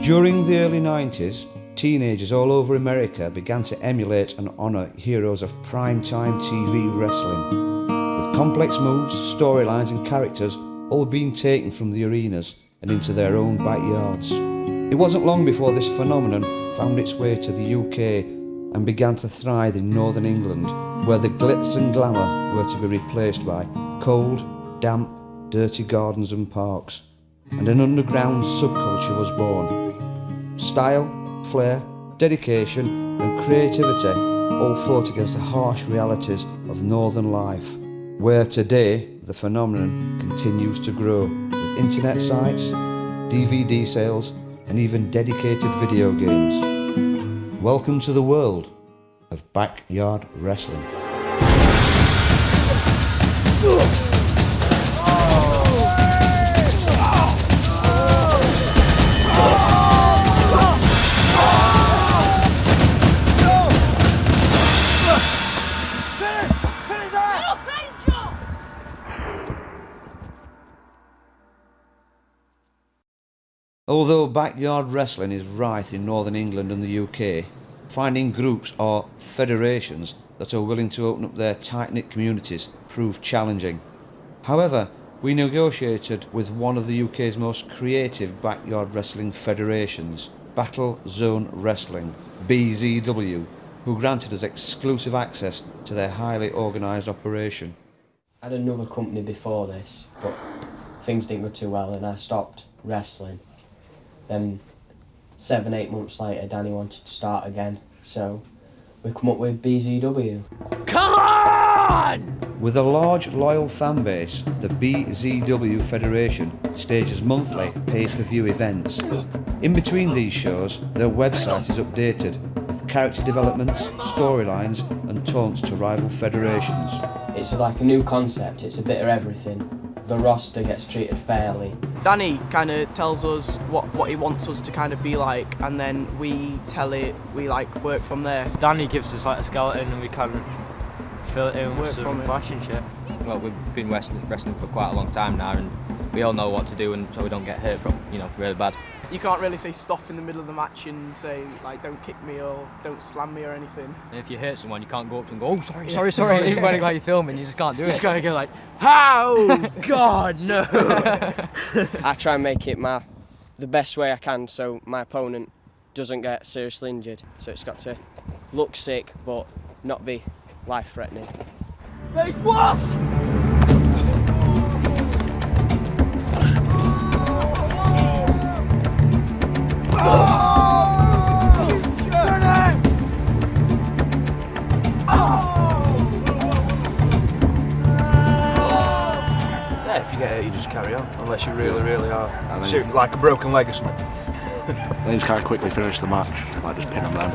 During the early 90s, teenagers all over America began to emulate and honour heroes of primetime TV wrestling, with complex moves, storylines and characters all being taken from the arenas and into their own backyards. It wasn't long before this phenomenon found its way to the UK and began to thrive in northern England, where the glitz and glamour were to be replaced by cold, damp, dirty gardens and parks, and an underground subculture was born. Style, flair, dedication and creativity all fought against the harsh realities of northern life, where today the phenomenon continues to grow, with internet sites, DVD sales and even dedicated video games. Welcome to the world of backyard wrestling. Although backyard wrestling is rife in northern England and the UK, finding groups or federations that are willing to open up their tight-knit communities proved challenging. However, we negotiated with one of the UK's most creative backyard wrestling federations, Battle Zone Wrestling, BZW, who granted us exclusive access to their highly organised operation. I had another company before this, but things didn't go too well and I stopped wrestling. Then 7-8 months later, Danny wanted to start again, so we come up with BZW. Come on! With a large loyal fan base, the BZW Federation stages monthly pay-per-view events. In between these shows, their website is updated with character developments, storylines and taunts to rival federations. It's like a new concept, it's a bit of everything. The roster gets treated fairly. Danny kind of tells us what he wants us to kind of be like, and then we tell it, we like work from there. Danny gives us like a skeleton and we kind of fill it in with some fashion shit. Well, we've been wrestling for quite a long time now and we all know what to do, and so we don't get hurt from, really bad. You can't really say stop in the middle of the match and say like don't kick me or don't slam me or anything. And if you hurt someone, you can't go up to them and go, oh sorry, even when you're filming, you just can't do it. You just gotta go like, how? God, no. I try and make it the best way I can so my opponent doesn't get seriously injured. So it's got to look sick but not be life-threatening. Face wash! Yeah, if you get hurt, you just carry on, unless you really are. Shoot like a broken leg or something. Then just kind of quickly finish the match, like just pin them down.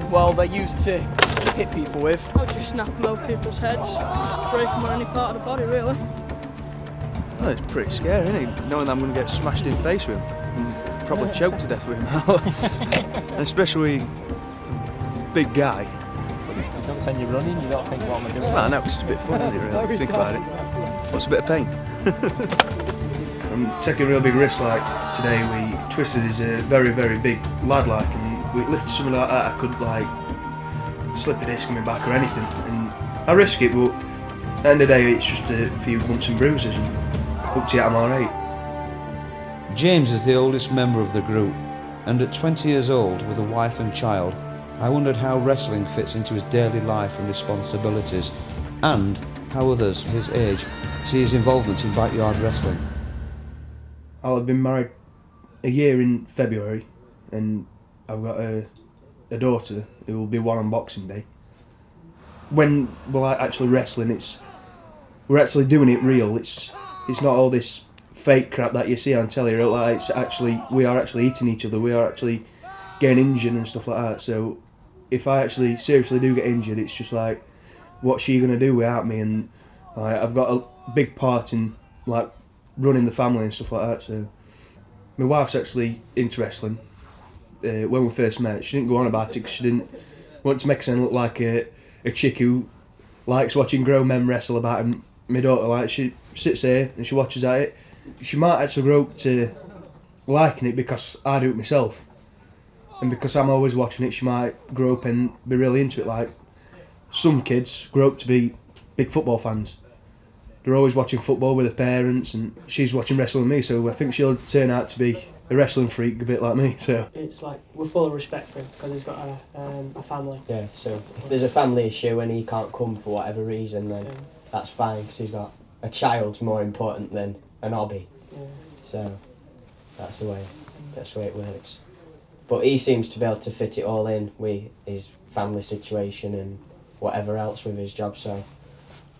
Well, they're used to hit people with. I'll just snap them over people's heads, break them on any part of the body, really. Well, it's pretty scary, isn't it? Knowing that I'm going to get smashed in the face with him and probably choked to death with him. And especially a big guy. You don't send you running, you don't think what am I doing? Well, I know, it's just a bit funny, isn't it, really, think about it. What's a bit of pain? I'm taking a real big risk, like today we twisted his very big lad, like, and we lifted something like that, I could like slip a disc in my back or anything, and I risk it, but at the end of the day it's just a few bumps and bruises, and up to yet I'm alright. James is the oldest member of the group, and at 20 years old with a wife and child, I wondered how wrestling fits into his daily life and responsibilities, and how others his age see his involvement in backyard wrestling. I'll have been married a year in February, and I've got a daughter who will be one on Boxing Day. When we're actually wrestling, we're actually doing it real. It's not all this fake crap that you see on telly. Like, we are actually eating each other. We are actually getting injured and stuff like that. So if I actually seriously do get injured, it's just like, what's she gonna do without me? And like, I've got a big part in like running the family and stuff like that. So my wife's actually into wrestling. When we first met, she didn't go on about it because she didn't want to make herself look like a chick who likes watching grown men wrestle about. And my daughter, like, she sits there and she watches at it, she might actually grow up to liking it because I do it myself. And because I'm always watching it, she might grow up and be really into it. Like, some kids grow up to be big football fans. They're always watching football with their parents, and she's watching wrestling with me, so I think she'll turn out to be a wrestling freak a bit like me. So it's like we're full of respect for him because he's got a family. Yeah, so if there's a family issue and he can't come for whatever reason, then that's fine, because he's got a child's more important than an hobby. Yeah. So that's the way it works. But he seems to be able to fit it all in with his family situation and whatever else with his job, so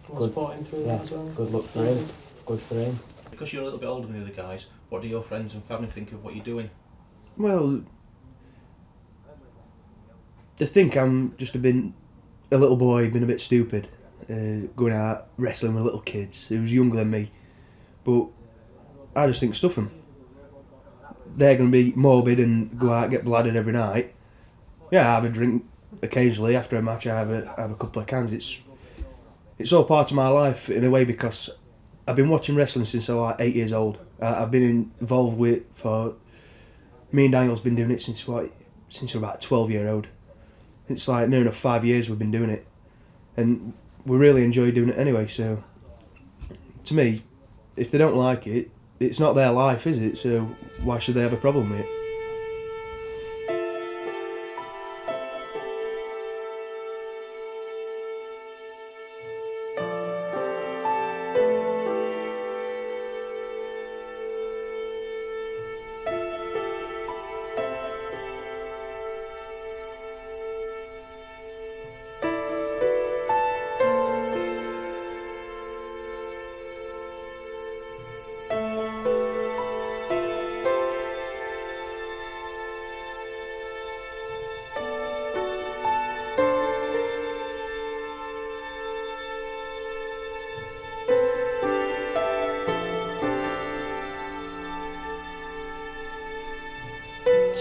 we'll support him through that as well. Good luck for him. Good for him. Because you're a little bit older than the other guys, what do your friends and family think of what you're doing? Well, they think I'm just a little boy, being a bit stupid, going out wrestling with little kids who's younger than me. But I just think stuff them. They're going to be morbid and go out and get bladdered every night. Yeah, I have a drink occasionally after a match. I have a couple of cans. It's all part of my life in a way, because I've been watching wrestling since I was like 8 years old. I've been involved with it for. Me and Daniel's been doing it since we're about 12-year-old. It's like near enough 5 years we've been doing it, and we really enjoy doing it anyway. So, to me, if they don't like it, it's not their life, is it? So why should they have a problem with it?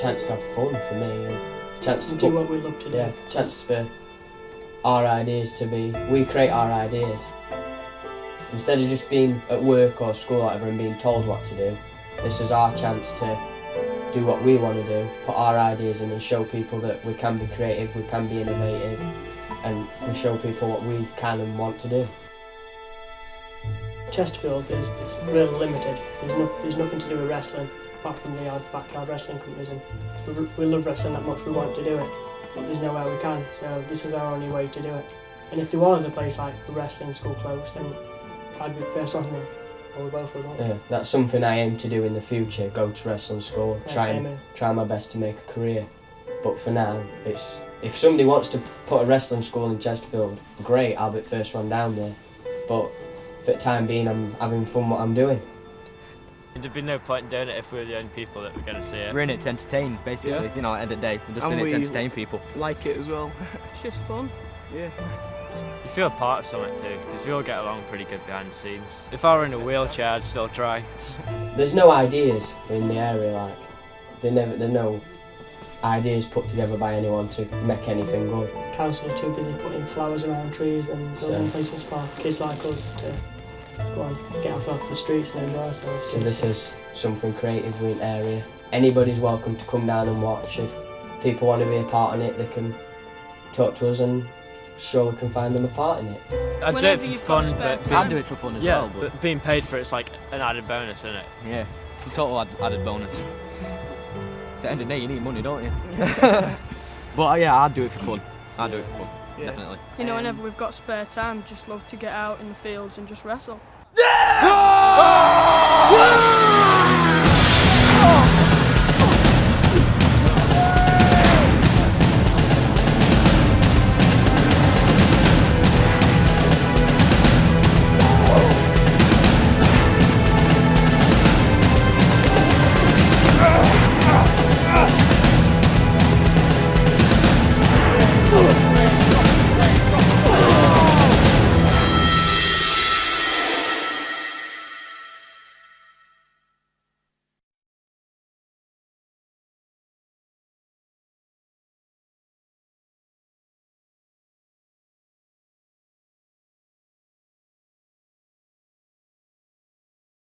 Chance to have fun for me, and chance to do what we love to do. Yeah, chance for our ideas to be. We create our ideas instead of just being at work or school or whatever and being told what to do. This is our chance to do what we want to do, put our ideas in, and show people that we can be creative, we can be innovative, and we show people what we can and want to do. Chesterfield is really limited. There's nothing to do with wrestling apart from the backyard wrestling companies, and we love wrestling that much, we want to do it, but there's nowhere we can, so this is our only way to do it. And if there was a place like the wrestling school close, then I'd be the first one there, or we both would. Yeah, that's something I aim to do in the future, go to wrestling school, try my best to make a career. But for now, if somebody wants to put a wrestling school in Chesterfield, great, I'll be the first one down there. But for the time being, I'm having fun what I'm doing. There'd be no point in doing it if we were the only people that were going to see it. We're in it to entertain, basically. You know, at the end of the day, we're just in it to entertain people. Like it as well. It's just fun. Yeah. You feel part of something too, because we all get along pretty good behind the scenes. If I were in a wheelchair, I'd still try. There's no ideas in the area, like there's no ideas put together by anyone to make anything good. The council are too busy putting flowers around trees and building places for kids like us to go and get off the streets and enjoy ourselves. So this is something creative in the area. Anybody's welcome to come down and watch. If people want to be a part in it, they can talk to us and sure we can find them a part in it. I'd do it for fun, but I'd do it for fun as well. But being paid for it's like an added bonus, isn't it? Yeah, total added bonus. At the end of the day, you need money, don't you? But yeah, I'd do it for fun. I'd do it for fun, definitely. You know, whenever we've got spare time, just love to get out in the fields and just wrestle. Yeah!